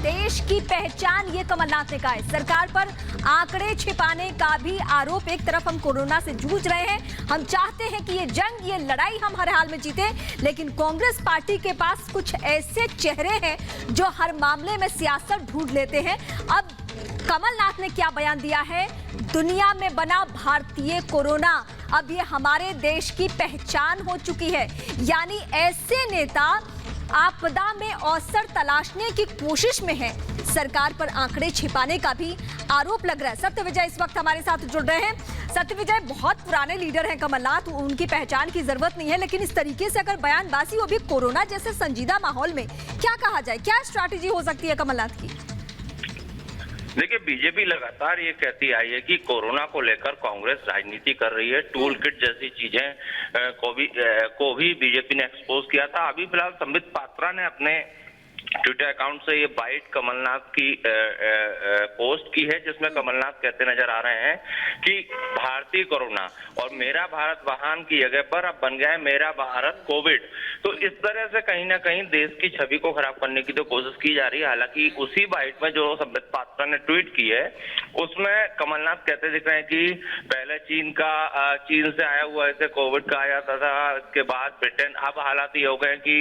देश की पहचान, ये कमलनाथ ने कहा है। सरकार पर आंकड़े छिपाने का भी आरोप। एक तरफ हम कोरोना से जूझ रहे हैं, हम चाहते हैं कि ये जंग, ये लड़ाई हम हर हाल में जीते, लेकिन कांग्रेस पार्टी के पास कुछ ऐसे चेहरे हैं जो हर मामले में सियासत ढूंढ लेते हैं। अब कमलनाथ ने क्या बयान दिया है? दुनिया में बना भारतीय कोरोना, अब ये हमारे देश की पहचान हो चुकी है। यानी ऐसे नेता आपदा में अवसर तलाशने की कोशिश में है। सरकार पर आंकड़े छिपाने का भी आरोप लग रहा है। सत्यविजय इस वक्त हमारे साथ जुड़ रहे हैं। सत्यविजय, बहुत पुराने लीडर हैं कमलनाथ, उनकी पहचान की जरूरत नहीं है, लेकिन इस तरीके से अगर बयानबाजी, वो भी कोरोना जैसे संजीदा माहौल में, क्या कहा जाए, क्या स्ट्रैटेजी हो सकती है कमलनाथ की? देखिए, बीजेपी लगातार ये कहती आई है कि कोरोना को लेकर कांग्रेस राजनीति कर रही है। टूल किट जैसी चीजें को भी बीजेपी ने एक्सपोज किया था। अभी फिलहाल संबित पात्रा ने अपने ट्विटर अकाउंट से ये बाइट कमलनाथ की पोस्ट की है, जिसमें कमलनाथ कहते नजर आ रहे हैं कि भारतीय कोरोना और मेरा भारत वाहन की जगह पर अब बन गया है मेरा भारत कोविड। तो इस तरह से कहीं ना कहीं देश की छवि को खराब करने की तो कोशिश की जा रही है। हालांकि उसी बाइट में जो संबित पात्रा ने ट्वीट की है, उसमें कमलनाथ कहते दिख रहे हैं कि पहले चीन से आया हुआ ऐसे कोविड कहा जाता था, इसके बाद ब्रिटेन, अब हालात ये हो गए कि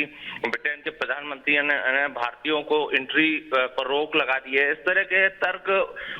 ब्रिटेन के प्रधानमंत्री ने भारतीयों को एंट्री पर रोक लगा दी है। इस तरह के तर्क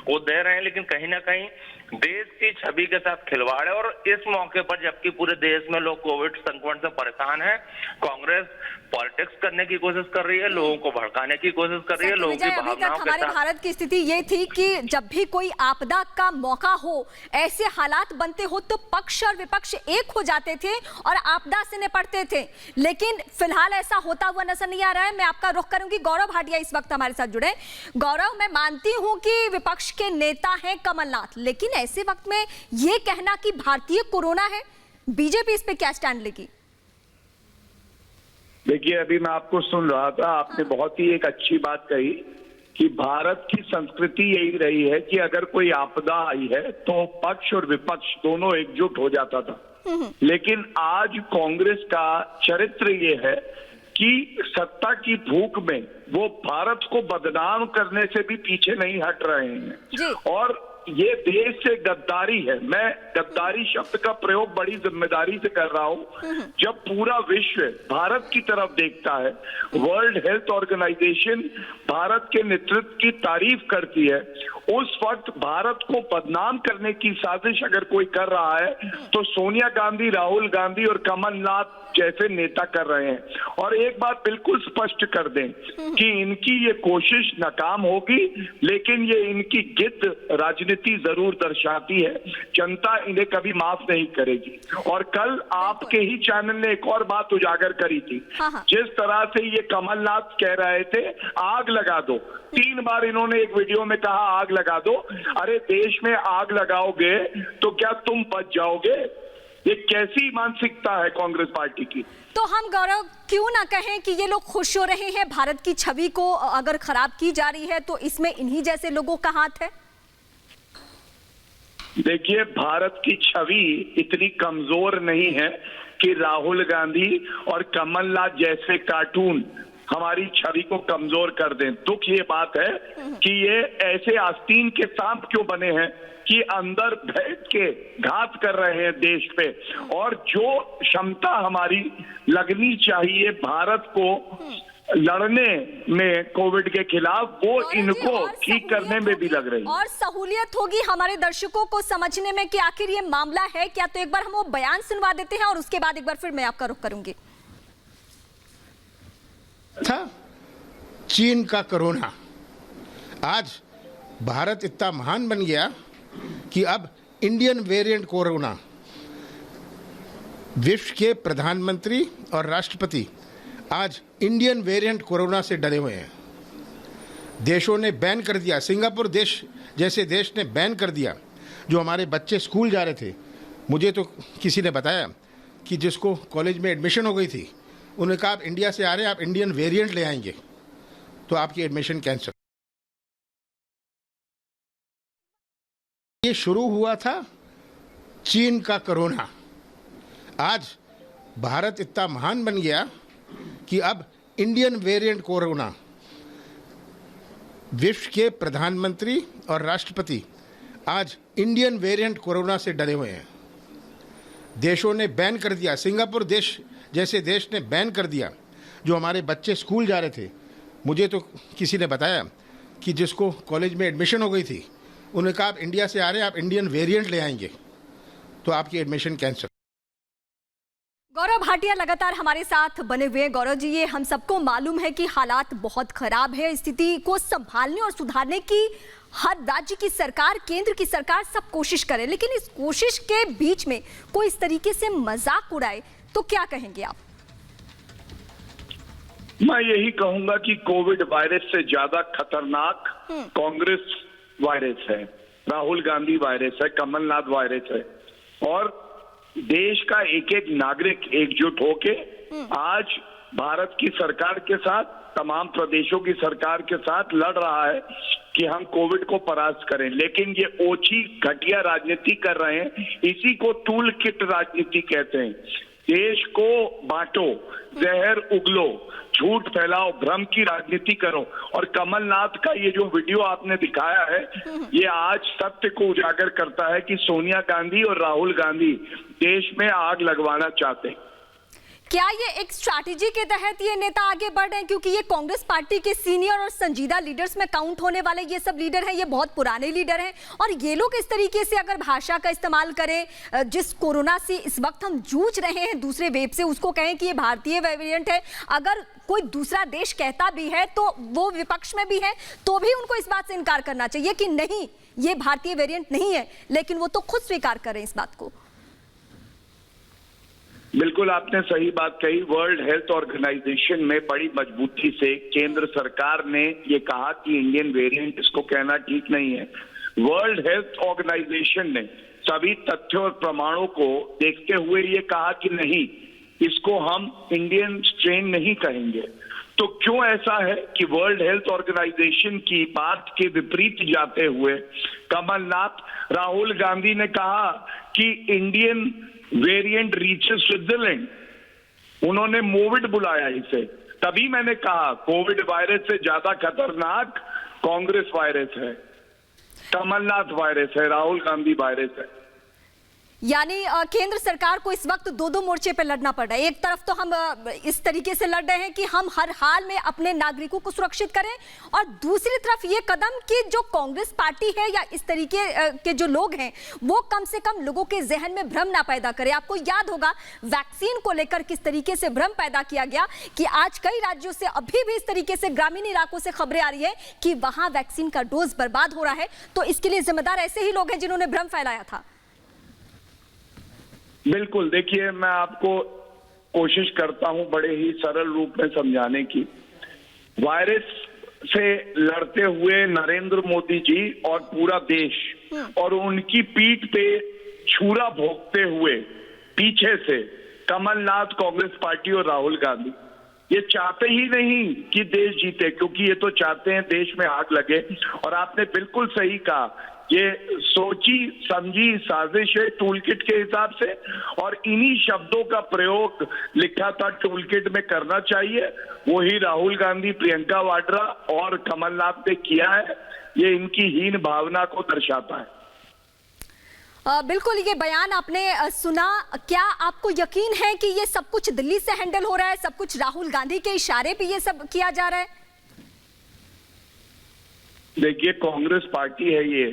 वो दे रहे हैं, लेकिन कहीं ना कहीं देश की छवि के साथ खिलवाड़ है। और इस मौके पर जबकि पूरे देश में लोग कोविड संक्रमण से परेशान हैं, कांग्रेस पॉलिटिक्स करने की कोशिश कर रही है, लोगों को भड़काने की कोशिश कर रही है, लोगों की भावनाओं के साथ। हमारे भारत की स्थिति ये थी कि जब भी कोई आपदा का मौका हो, ऐसे हालात बनते हो, तो पक्ष और विपक्ष एक हो जाते थे और आपदा से निपटते थे। लेकिन फिलहाल ऐसा होता हुआ नजर नहीं आ रहा है। मैं आपका रुख करूंगी, गौरव भाटिया इस वक्त हमारे साथ जुड़े। गौरव, मैं मानती हूं कि विपक्ष के नेता हैं कमलनाथ, लेकिन ऐसे वक्त में ये कहना कि भारतीय कोरोना है, बीजेपी इस पे क्या स्टैंड लेगी? देखिए, अभी मैं आपको सुन रहा था, आपने बहुत ही एक अच्छी बात कही कि भारत की संस्कृति यही रही है कि अगर कोई आपदा आई है तो पक्ष और विपक्ष दोनों एकजुट हो जाता था। लेकिन आज कांग्रेस का चरित्र ये है कि सत्ता की भूख में वो भारत को बदनाम करने से भी पीछे नहीं हट रहे हैं। और ये देश से गद्दारी है। मैं गद्दारी शब्द का प्रयोग बड़ी जिम्मेदारी से कर रहा हूं। जब पूरा विश्व भारत की तरफ देखता है, वर्ल्ड हेल्थ ऑर्गेनाइजेशन भारत के नेतृत्व की तारीफ करती है, उस वक्त भारत को बदनाम करने की साजिश अगर कोई कर रहा है तो सोनिया गांधी, राहुल गांधी और कमलनाथ जैसे नेता कर रहे हैं। और एक बात बिल्कुल स्पष्ट कर दें कि इनकी ये कोशिश नाकाम होगी, लेकिन ये इनकी गिद्ध राजनीति जरूर दर्शाती है। जनता इन्हें कभी माफ नहीं करेगी। और कल आपके ही चैनल ने एक और बात उजागर करी थी। जिस तरह से ये कमलनाथ कह रहे थे आग लगा दो, 3 बार इन्होंने एक वीडियो में कहा आग लगा दो। अरे देश में आग लगाओगे तो क्या तुम बच जाओगे? ये कैसी मानसिकता है कांग्रेस पार्टी की? तो हम गौरव क्यों ना कहें कि ये लोग खुश हो रहे हैं? भारत की छवि को अगर खराब की जा रही है तो इसमें इन्हीं जैसे लोगों का हाथ है। देखिए, भारत की छवि इतनी कमजोर नहीं है कि राहुल गांधी और कमलनाथ जैसे कार्टून हमारी छवि को कमजोर कर दें। दुख ये बात है कि ये ऐसे आस्तीन के सांप क्यों बने हैं कि अंदर बैठ के घात कर रहे हैं देश पे। और जो क्षमता हमारी लगनी चाहिए भारत को लड़ने में कोविड के खिलाफ, वो इनको ठीक करने में भी लग रही है। और सहूलियत होगी हमारे दर्शकों को समझने में कि आखिर ये मामला है क्या। तो एक बार हम वो बयान सुनवा देते हैं और उसके बाद एक बार फिर मैं आपका रुख करूंगी। था चीन का कोरोना, आज भारत इतना महान बन गया कि अब इंडियन वेरिएंट कोरोना, विश्व के प्रधानमंत्री और राष्ट्रपति आज इंडियन वेरिएंट कोरोना से डरे हुए हैं। देशों ने बैन कर दिया, सिंगापुर देश जैसे देश ने बैन कर दिया। जो हमारे बच्चे स्कूल जा रहे थे, मुझे तो किसी ने बताया कि जिसको कॉलेज में एडमिशन हो गई थी, उन्होंने कहा आप इंडिया से आ रहे हैं, आप इंडियन वेरिएंट ले आएंगे तो आपकी एडमिशन कैंसिल। ये शुरू हुआ था चीन का कोरोना, आज भारत इतना महान बन गया कि अब इंडियन वेरिएंट कोरोना, विश्व के प्रधानमंत्री और राष्ट्रपति आज इंडियन वेरिएंट कोरोना से डरे हुए हैं। देशों ने बैन कर दिया, सिंगापुर देश जैसे देश ने बैन कर दिया। जो हमारे बच्चे स्कूल जा रहे थे, मुझे तो किसी ने बताया कि जिसको कॉलेज में एडमिशन हो गई थी, उन्होंने कहा आप इंडिया से आ रहे हैं, आप इंडियन वेरिएंट ले आएंगे तो आपकी एडमिशन कैंसिल। गौरव भाटिया लगातार हमारे साथ बने हुए हैं। गौरव जी, ये हम सबको मालूम है कि हालात बहुत खराब है। स्थिति को संभालने और सुधारने की हर राज्य की सरकार, केंद्र की सरकार सब कोशिश करे, लेकिन इस कोशिश के बीच में कोई इस तरीके से मजाक उड़ाए तो क्या कहेंगे आप? मैं यही कहूंगा कि कोविड वायरस से ज्यादा खतरनाक कांग्रेस वायरस है, राहुल गांधी वायरस है, कमलनाथ वायरस है। और देश का एक एक नागरिक एकजुट होके आज भारत की सरकार के साथ, तमाम प्रदेशों की सरकार के साथ लड़ रहा है कि हम कोविड को परास्त करें। लेकिन ये ओछी घटिया राजनीति कर रहे हैं, इसी को टूल किट राजनीति कहते हैं। देश को बांटो, जहर उगलो, झूठ फैलाओ, भ्रम की राजनीति करो। और कमलनाथ का ये जो वीडियो आपने दिखाया है, ये आज सत्य को उजागर करता है कि सोनिया गांधी और राहुल गांधी देश में आग लगवाना चाहते हैं। क्या ये एक स्ट्रैटेजी के तहत ये नेता आगे बढ़ रहे हैं? क्योंकि ये कांग्रेस पार्टी के सीनियर और संजीदा लीडर्स में काउंट होने वाले ये सब लीडर हैं, ये बहुत पुराने लीडर हैं, और ये लोग इस तरीके से अगर भाषा का इस्तेमाल करें, जिस कोरोना से इस वक्त हम जूझ रहे हैं दूसरे वेव से, उसको कहें कि ये भारतीय वेरिएंट है। अगर कोई दूसरा देश कहता भी है तो वो विपक्ष में भी है, तो भी उनको इस बात से इनकार करना चाहिए कि नहीं, ये भारतीय वेरिएंट नहीं है, लेकिन वो तो खुद स्वीकार करें इस बात को। बिल्कुल आपने सही बात कही। वर्ल्ड हेल्थ ऑर्गेनाइजेशन में बड़ी मजबूती से केंद्र सरकार ने ये कहा कि इंडियन वेरिएंट, इसको कहना ठीक नहीं है। वर्ल्ड हेल्थ ऑर्गेनाइजेशन ने सभी तथ्यों और प्रमाणों को देखते हुए ये कहा कि नहीं, इसको हम इंडियन स्ट्रेन नहीं कहेंगे। तो क्यों ऐसा है कि वर्ल्ड हेल्थ ऑर्गेनाइजेशन की बात के विपरीत जाते हुए कमलनाथ, राहुल गांधी ने कहा कि इंडियन वेरिएंट रीचेस स्विट्जरलैंड, उन्होंने मोविड बुलाया इसे। तभी मैंने कहा कोविड वायरस से ज्यादा खतरनाक कांग्रेस वायरस है, कमलनाथ वायरस है, राहुल गांधी वायरस है। यानी केंद्र सरकार को इस वक्त दो मोर्चे पर लड़ना पड़ रहा है। एक तरफ तो हम इस तरीके से लड़ रहे हैं कि हम हर हाल में अपने नागरिकों को सुरक्षित करें, और दूसरी तरफ ये कदम कि जो कांग्रेस पार्टी है या इस तरीके के जो लोग हैं, वो कम से कम लोगों के जहन में भ्रम ना पैदा करें। आपको याद होगा वैक्सीन को लेकर किस तरीके से भ्रम पैदा किया गया कि आज कई राज्यों से अभी भी इस तरीके से ग्रामीण इलाकों से खबरें आ रही है कि वहां वैक्सीन का डोज बर्बाद हो रहा है। तो इसके लिए जिम्मेदार ऐसे ही लोग हैं जिन्होंने भ्रम फैलाया था। बिल्कुल, देखिए मैं आपको कोशिश करता हूं बड़े ही सरल रूप में समझाने की। वायरस से लड़ते हुए नरेंद्र मोदी जी और पूरा देश, और उनकी पीठ पे छुरा भोंकते हुए पीछे से कमलनाथ, कांग्रेस पार्टी और राहुल गांधी, ये चाहते ही नहीं कि देश जीते, क्योंकि ये तो चाहते हैं देश में आग लगे। और आपने बिल्कुल सही कहा, ये सोची समझी साजिश है टूलकिट के हिसाब से, और इन्हीं शब्दों का प्रयोग लिखा था टूलकिट में करना चाहिए, वही राहुल गांधी, प्रियंका वाड्रा और कमलनाथ ने किया है। ये इनकी हीन भावना को दर्शाता है। बिल्कुल, ये बयान आपने सुना। क्या आपको यकीन है कि ये सब कुछ दिल्ली से हैंडल हो रहा है, सब कुछ राहुल गांधी के इशारे पे ये सब किया जा रहा है? देखिए, कांग्रेस पार्टी है ये,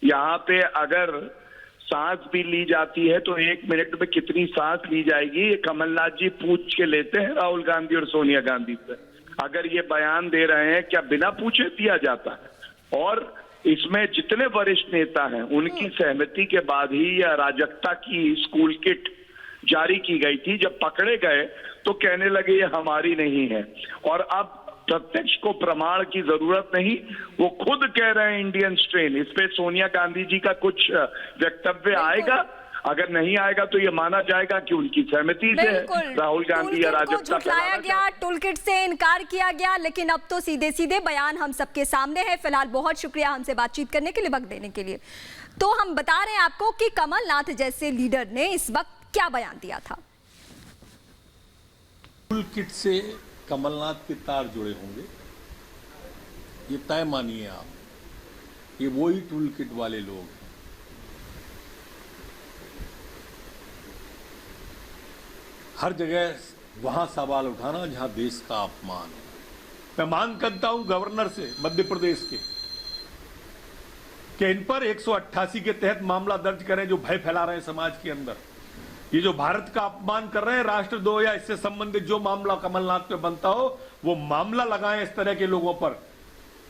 यहाँ पे अगर सांस भी ली जाती है तो 1 मिनट में कितनी सांस ली जाएगी, ये कमलनाथ जी पूछ के लेते हैं राहुल गांधी और सोनिया गांधी से। अगर ये बयान दे रहे हैं, क्या बिना पूछे दिया जाता है? और इसमें जितने वरिष्ठ नेता हैं, उनकी सहमति के बाद ही यह अराजकता की स्कूल किट जारी की गई थी। जब पकड़े गए तो कहने लगे ये हमारी नहीं है, और अब प्रत्यक्ष को प्रमाण की जरूरत नहीं, वो खुद कह रहे हैं इंडियन स्ट्रेन। इस पे सोनिया गांधी जी का कुछ वक्तव्य आएगा? अगर नहीं आएगा तो ये माना जाएगा कि उनकी सहमति से राहुल गांधी या राजद झुठलाया गया, टूलकिट से इनकार किया गया। लेकिन अब तो सीधे सीधे बयान हम सबके सामने है। फिलहाल बहुत शुक्रिया हमसे बातचीत करने के लिए, वक्त देने के लिए। तो हम बता रहे हैं आपको कि कमलनाथ जैसे लीडर ने इस वक्त क्या बयान दिया था। टूलकिट से कमलनाथ के तार जुड़े होंगे, ये तय मानिए आप, ये वही टूल किट वाले लोग हैं। हर जगह वहां सवाल उठाना जहां देश का अपमान है। मैं मांग करता हूं गवर्नर से मध्य प्रदेश के कि इन पर 188 के तहत मामला दर्ज करें जो भय फैला रहे हैं समाज के अंदर। ये जो भारत का अपमान कर रहे हैं, राष्ट्रद्रोह या इससे संबंधित जो मामला कमलनाथ पे बनता हो वो मामला लगाएं इस तरह के लोगों पर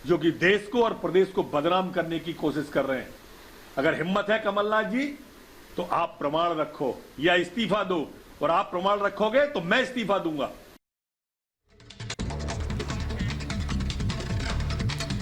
जो कि देश को और प्रदेश को बदनाम करने की कोशिश कर रहे हैं। अगर हिम्मत है कमलनाथ जी तो आप प्रमाण रखो या इस्तीफा दो, और आप प्रमाण रखोगे तो मैं इस्तीफा दूंगा।